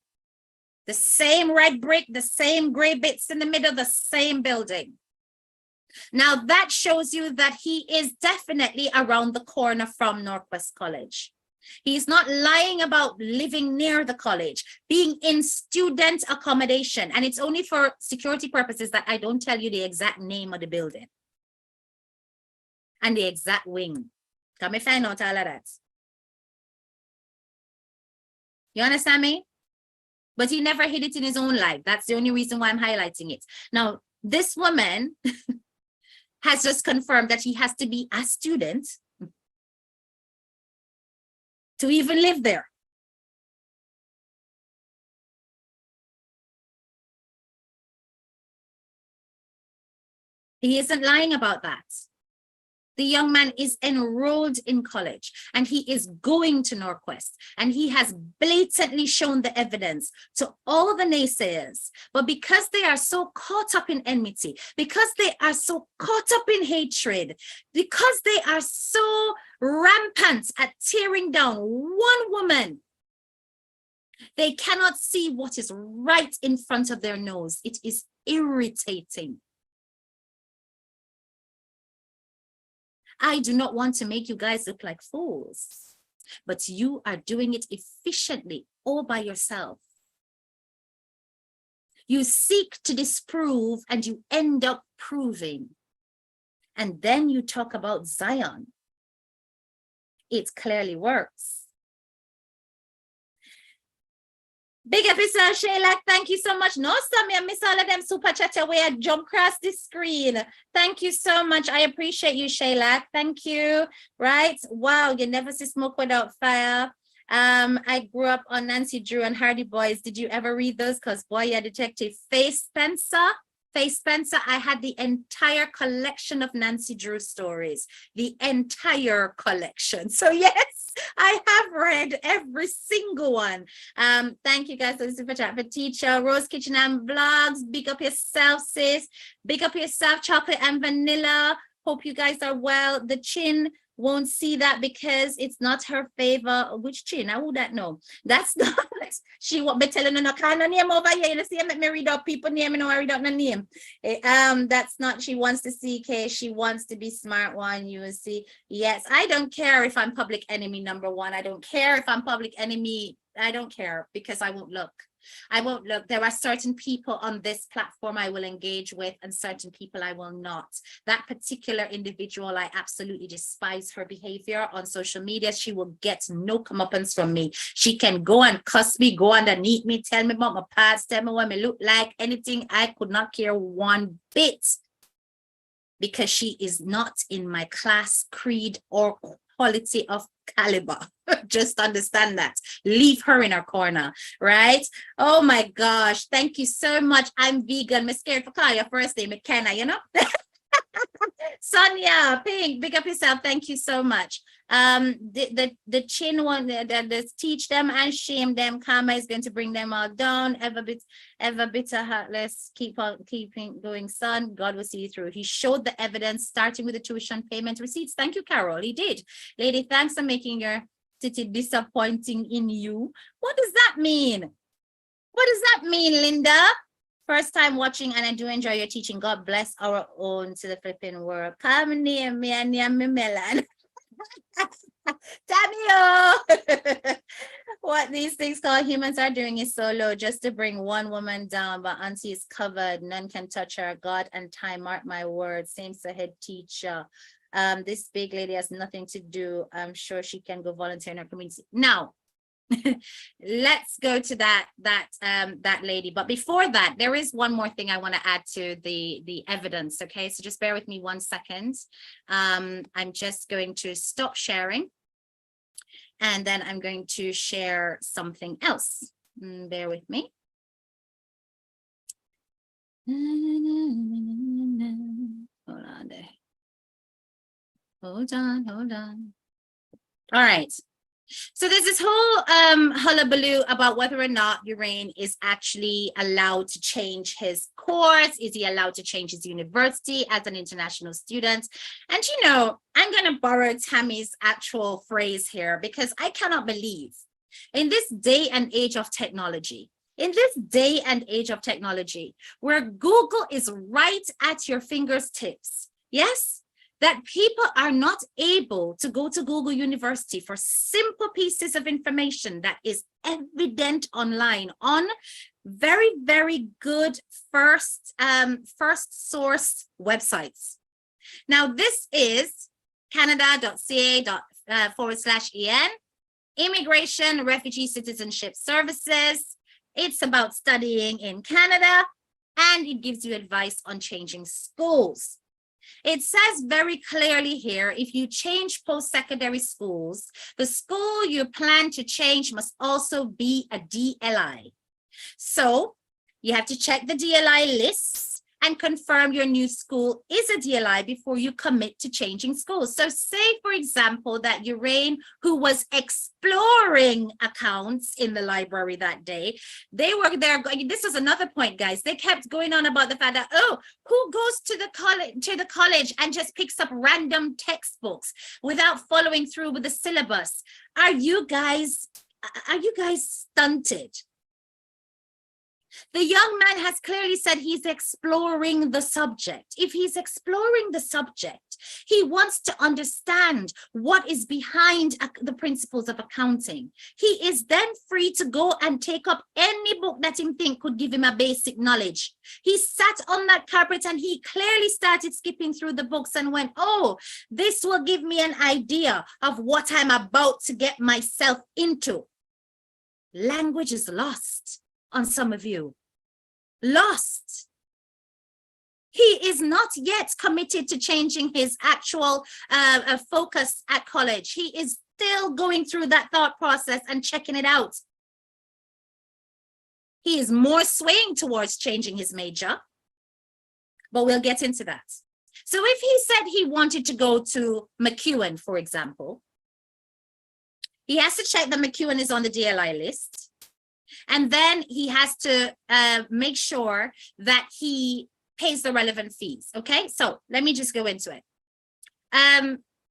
A: The same red brick, the same gray bits in the middle, the same building. Now that shows you that he is definitely around the corner from Northwest College. He's not lying about living near the college, being in student accommodation. And it's only for security purposes that I don't tell you the exact name of the building and the exact wing. Can we find out all of that? You understand me? But he never hid it in his own life. That's the only reason why I'm highlighting it. Now, this woman has just confirmed that he has to be a student to even live there. He isn't lying about that. The young man is enrolled in college and he is going to Northwest, and he has blatantly shown the evidence to all the naysayers. But because they are so caught up in enmity, because they are so caught up in hatred, because they are so rampant at tearing down one woman, they cannot see what is right in front of their nose. It is irritating. I do not want to make you guys look like fools, but you are doing it efficiently all by yourself. You seek to disprove and you end up proving. And then you talk about Zion. It clearly works. Big episode, Shayla. Thank you so much. No, Sammy, I miss all of them super chat away. I jump across the screen. Thank you so much. I appreciate you, Shayla. Thank you. Right? Wow, you never see smoke without fire. I grew up on Nancy Drew and Hardy Boys. Did you ever read those? Because boy, yeah, Detective Faye Spencer. I had the entire collection of Nancy Drew stories. The entire collection. So yes, I have read every single one. Thank you guys for the super chat. For teacher, Rose Kitchen and Vlogs. Big up yourself, sis. Big up yourself, Chocolate and Vanilla. Hope you guys are well. The chin won't see that because it's not her favor. Which chin? I would not know. That's not. She won't be telling her no kind of name over here. You see, let me read out people name. I read out the name. That's not. She wants to see Kay. She wants to be smart one. You will see. Yes, I don't care if I'm public enemy number one. I don't care if I'm public enemy. I don't care because I won't look. I won't look. There are certain people on this platform I will engage with and certain people I will not. That particular individual, I absolutely despise her behavior on social media. She will get no comeuppance from me. She can go and cuss me, go underneath me, tell me about my past, tell me what me look like, anything. I could not care one bit because she is not in my class, creed, or quality of caliber. Just understand that. Leave her in her corner, right? Oh my gosh. Thank you so much. I'm vegan. I'm scared for call your first name, McKenna, you know? Sonia, Pink, big up yourself. Thank you so much. The chin one, the teach them and shame them. Karma is going to bring them all down. Ever bitter, heartless. Keep on keeping going, son. God will see you through. He showed the evidence, starting with the tuition payment receipts. Thank you, Carol. He did. Lady, thanks for making your city disappointing in you. What does that mean? What does that mean, Linda? First time watching, and I do enjoy your teaching. God bless our own to the flipping world. Come near me and near me, Melon. Tamio. What these things called humans are doing is so low, just to bring one woman down. But Auntie is covered. None can touch her. God and time, mark my words. Same to head teacher. This big lady has nothing to do. I'm sure she can go volunteer in her community. Now, let's go to that lady, but before that, there is one more thing I want to add to the evidence. Okay, so just bear with me 1 second. I'm just going to stop sharing, and then I'm going to share something else. Bear with me. Hold on there. Hold on. All right. So there's this whole hullabaloo about whether or not Uhraine is actually allowed to change his course. Is he allowed to change his university as an international student? And you know, I'm going to borrow Tammy's actual phrase here, because I cannot believe in this day and age of technology, where Google is right at your fingertips, yes, that people are not able to go to Google University for simple pieces of information that is evident online on very, very good first source websites. Now, this is canada.ca/en, Immigration, Refugee, Citizenship Services. It's about studying in Canada, and it gives you advice on changing schools. It says very clearly here, if you change post-secondary schools, the school you plan to change must also be a DLI. So you have to check the DLI lists and confirm your new school is a DLI before you commit to changing schools. So say, for example, that Uhraine, who was exploring accounts in the library that day, they were there. This is another point, guys. They kept going on about the fact that, oh, who goes to the college and just picks up random textbooks without following through with the syllabus? Are you guys stunted? The young man has clearly said he's exploring the subject. If he's exploring the subject, he wants to understand what is behind the principles of accounting. He is then free to go and take up any book that he thinks could give him a basic knowledge. He sat on that carpet and he clearly started skipping through the books and went, oh, this will give me an idea of what I'm about to get myself into. Language is lost on some of you. Lost. He is not yet committed to changing his actual focus at college. He is still going through that thought process and checking it out. He is more swaying towards changing his major, but we'll get into that. So if he said he wanted to go to McEwen, for example, he has to check that McEwen is on the DLI list. And then he has to make sure that he pays the relevant fees. Okay, so let me just go into it.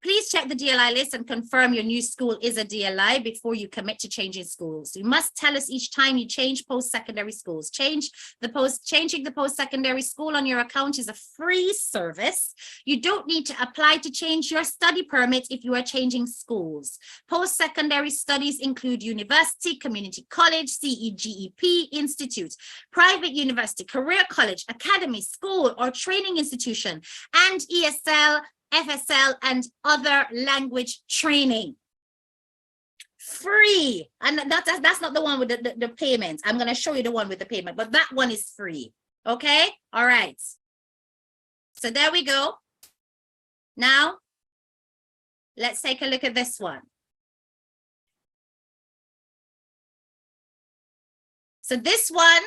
A: Please check the DLI list and confirm your new school is a DLI before you commit to changing schools. You must tell us each time you change post-secondary schools. Changing the post-secondary school on your account is a free service. You don't need to apply to change your study permit if you are changing schools. Post-secondary studies include university, community college, CEGEP, institute, private university, career college, academy, school, or training institution, and ESL, FSL, and other language training. Free. And that's not the one with the payment. I'm going to show you the one with the payment, but that one is free. Okay. All right. So there we go. Now, Let's take a look at this one. So this one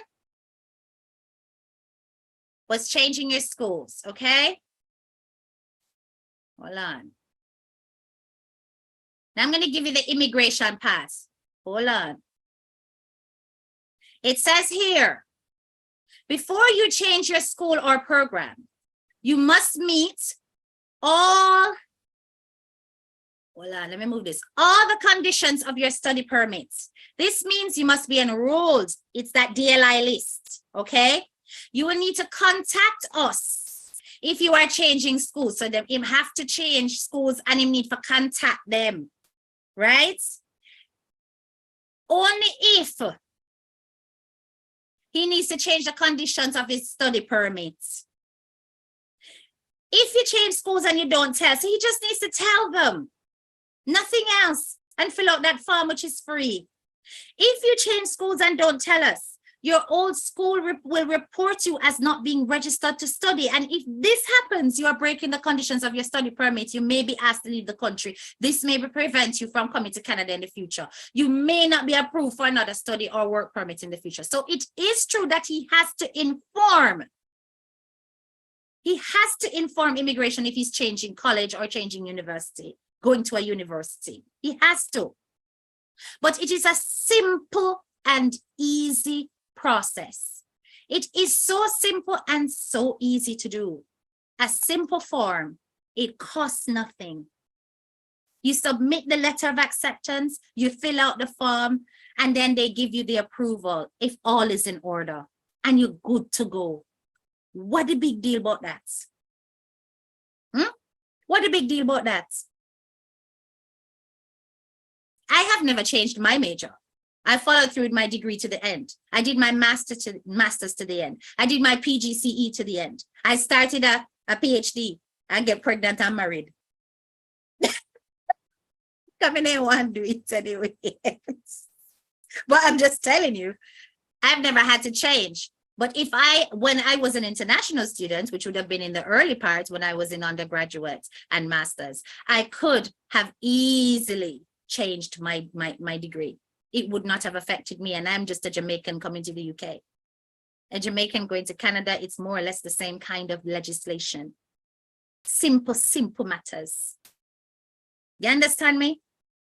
A: was changing your schools, okay? Hold on. Now I'm going to give you the immigration pass. Hold on. It says here, before you change your school or program, you must meet all, hold on, let me move this, all the conditions of your study permits. This means you must be enrolled. It's that DLI list, okay? You will need to contact us if you are changing schools. So that you have to change schools and you need to contact them, right? Only if he needs to change the conditions of his study permits. If you change schools and you don't tell, so he just needs to tell them. Nothing else. And fill out that form, which is free. If you change schools and don't tell us, your old school will report you as not being registered to study. And if this happens, you are breaking the conditions of your study permit. You may be asked to leave the country. This may prevent you from coming to Canada in the future. You may not be approved for another study or work permit in the future. So it is true that he has to inform. He has to inform immigration if he's changing college or changing university, going to a university. He has to. But it is a simple and easy process. It is so simple and so easy to do. A simple form. It costs nothing. You submit the letter of acceptance, you fill out the form, and then they give you the approval if all is in order and you're good to go. What the big deal about that? What the big deal about that? I have never changed my major. I followed through with my degree to the end. I did my master's to the end. I did my PGCE to the end. I started a PhD. I get pregnant and married. Come in and want to do it anyway. But I'm just telling you, I've never had to change. But when I was an international student, which would have been in the early part when I was in undergraduate and master's, I could have easily changed my degree. It would not have affected me. And I'm just a Jamaican coming to the UK. A Jamaican going to Canada, it's more or less the same kind of legislation. Simple matters. You understand me?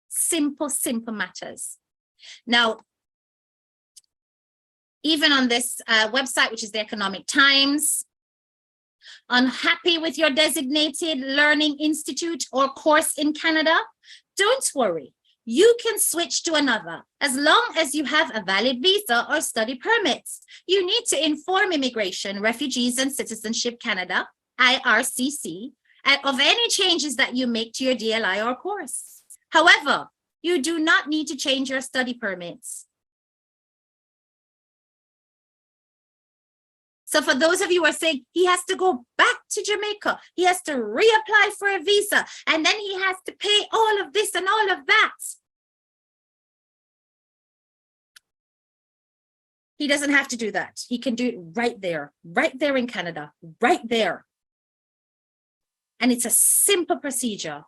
A: Simple matters. Now, even on this website, which is the Economic Times, unhappy with your designated learning institute or course in Canada? Don't worry. You can switch to another as long as you have a valid visa or study permits. You need to inform Immigration, Refugees and Citizenship Canada, IRCC, of any changes that you make to your DLI or course. However, you do not need to change your study permits. So for those of you who are saying he has to go back to Jamaica, he has to reapply for a visa, and then he has to pay all of this and all of that. He doesn't have to do that. He can do it right there in Canada, right there. And it's a simple procedure.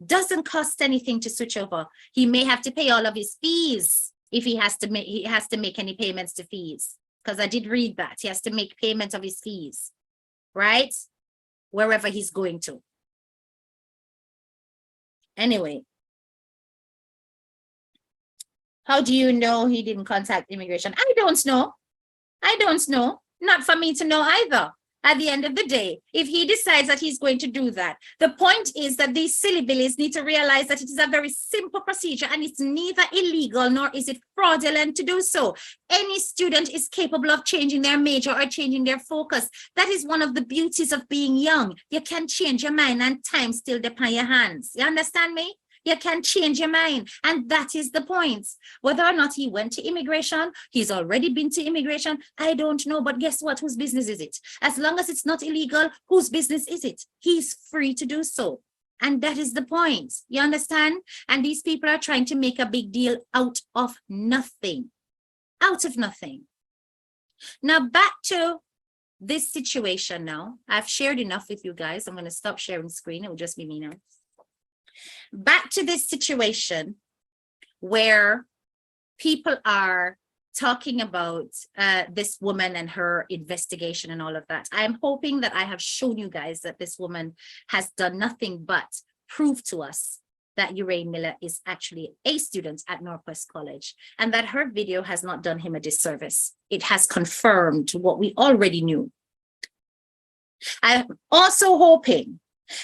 A: Doesn't cost anything to switch over. He may have to pay all of his fees if he has to make any payments to fees. Because I did read that. He has to make payments of his fees, right? Wherever he's going to. Anyway. How do you know he didn't contact immigration? I don't know. I don't know. Not for me to know either. At the end of the day, if he decides that he's going to do that, the point is that these silly billies need to realize that it is a very simple procedure and it's neither illegal nor is it fraudulent to do so. Any student is capable of changing their major or changing their focus. That is one of the beauties of being young. You can change your mind and time still depends on your hands. You understand me? You can change your mind. And that is the point. Whether or not he went to immigration, he's already been to immigration, I don't know. But guess what? Whose business is it? As long as it's not illegal, whose business is it? He's free to do so. And that is the point. You understand? And these people are trying to make a big deal out of nothing. Out of nothing. Now back to this situation now. I've shared enough with you guys. I'm going to stop sharing screen. It will just be me now. Back to this situation where people are talking about this woman and her investigation and all of that. I'm hoping that I have shown you guys that this woman has done nothing but prove to us that Uhraine Miller is actually a student at Northwest College and that her video has not done him a disservice. It has confirmed what we already knew. I'm also hoping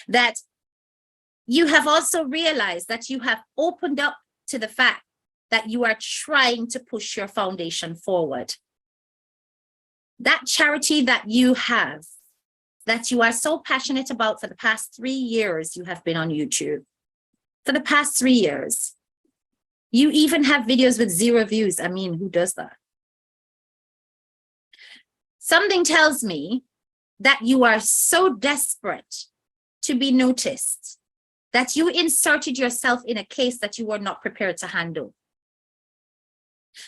A: that you have also realized that you have opened up to the fact that you are trying to push your foundation forward. That charity that you have, that you are so passionate about for the past 3 years, you have been on YouTube. For the past 3 years. You even have videos with 0 views. I mean, who does that? Something tells me that you are so desperate to be noticed that you inserted yourself in a case that you were not prepared to handle.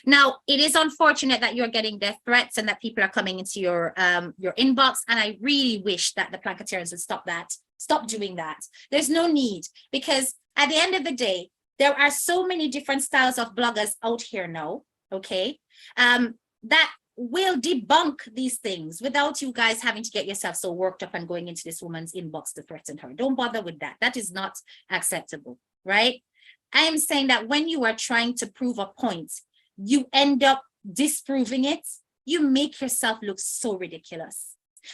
A: Now, it is unfortunate that you're getting death threats and that people are coming into your inbox. And I really wish that the Plaquetarians would stop that. Stop doing that. There's no need, because at the end of the day, there are so many different styles of bloggers out here now, okay, that will debunk these things without you guys having to get yourself so worked up and going into this woman's inbox to threaten her. Don't bother with that. That is not acceptable, right? I am saying that when you are trying to prove a point, you end up disproving it. You make yourself look so ridiculous.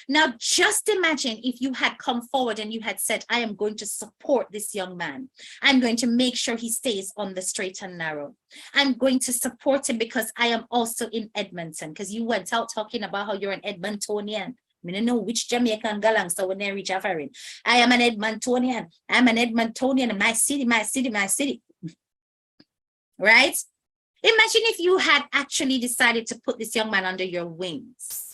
A: Now, just imagine if you had come forward and you had said, I am going to support this young man. I'm going to make sure he stays on the straight and narrow. I'm going to support him because I am also in Edmonton, because you went out talking about how you're an Edmontonian. I don't know which Jamaican galang, so when they reach Uhraine, I am an Edmontonian. I'm an Edmontonian. My city, my city, my city. Right? Imagine if you had actually decided to put this young man under your wings.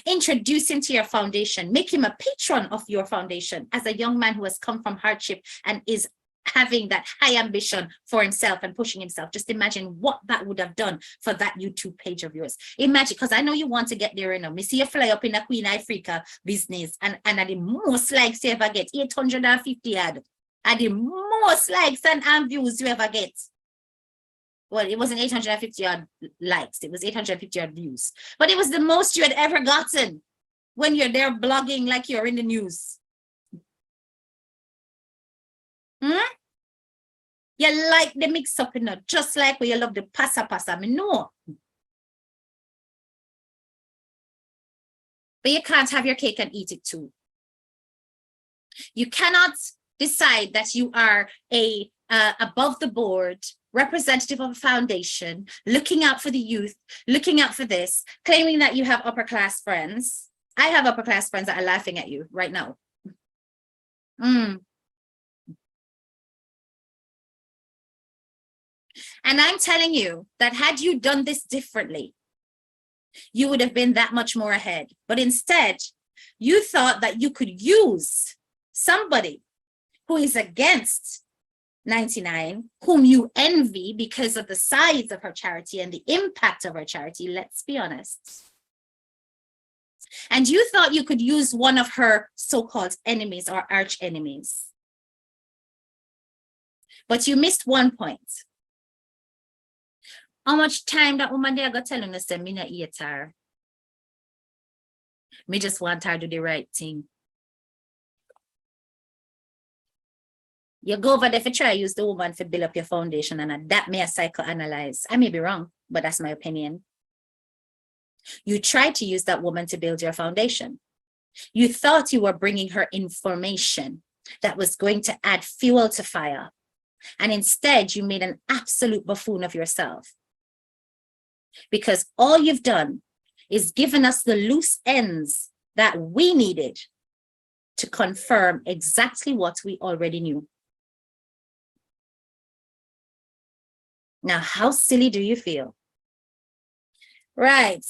A: Introduce him to your foundation, make him a patron of your foundation as a young man who has come from hardship and is having that high ambition for himself and pushing himself. Just imagine what that would have done for that YouTube page of yours. Imagine, because I know you want to get there, you know. Me see you fly up in a Queen Africa business and at the most likes you ever get, 850 ad. At the most likes and views you ever get. Well, it wasn't 850 odd likes, it was 850 odd views. But it was the most you had ever gotten when you're there blogging like you're in the news. You like the mix up, you know, just like when you love the pasa. I mean, no. But you can't have your cake and eat it too. You cannot decide that you are a above the board representative of a foundation, looking out for the youth, looking out for this, claiming that you have upper class friends. I have upper class friends that are laughing at you right now. And I'm telling you that had you done this differently, you would have been that much more ahead. But instead, you thought that you could use somebody who is against 99, whom you envy because of the size of her charity and the impact of her charity, let's be honest. And you thought you could use one of her so-called enemies or arch enemies. But you missed one point. How much time that woman there got telling us that me not eat her? Me just want her to do the right thing. You go over there to try use the woman to build up your foundation, and that may psychoanalyze. I may be wrong, but that's my opinion. You tried to use that woman to build your foundation. You thought you were bringing her information that was going to add fuel to fire. And instead, you made an absolute buffoon of yourself. Because all you've done is given us the loose ends that we needed to confirm exactly what we already knew. Now, how silly do you feel? Right.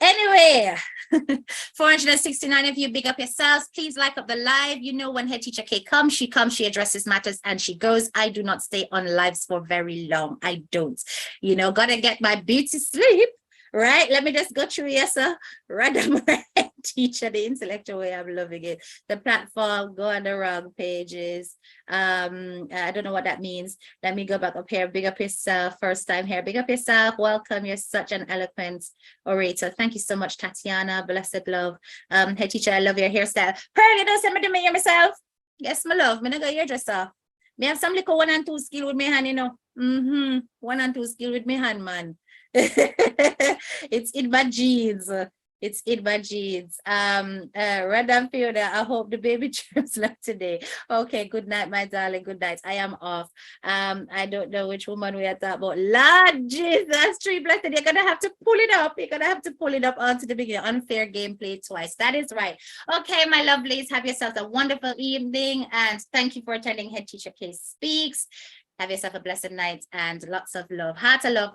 A: Anyway, 469 of you, big up yourselves. Please like up the live. You know, when Headteacha Kay comes, she addresses matters, and she goes. I do not stay on lives for very long. I don't. You know, gotta get my beauty sleep. Right? Let me just go through yes, sir. Random teacher the intellectual way. I'm loving it. The platform, go on the wrong pages. I don't know what that means. Let me go back up here. Big up yourself. First time here. Big up yourself. Welcome. You're such an eloquent orator. Thank you so much, Tatiana. Blessed love. Head teacher, I love your hairstyle. Pearl, you don't send me to me myself. Yes, my love. Me not got your dress off. Me have some little 1 and 2 skill with my hand, you know. 1 and 2 skill with my hand, man. It's in my genes. It's in my genes. Radam Fiona, I hope the baby germs left today. Okay, good night, my darling. Good night. I am off. I don't know which woman we are talking about. Lord Jesus, tree blessed. You're gonna have to pull it up. You're gonna have to pull it up onto the beginning. Unfair gameplay twice. That is right. Okay, my lovelies, have yourselves a wonderful evening, and thank you for attending Head Teacher Kay Speaks. Have yourself a blessed night and lots of love. Heart of love.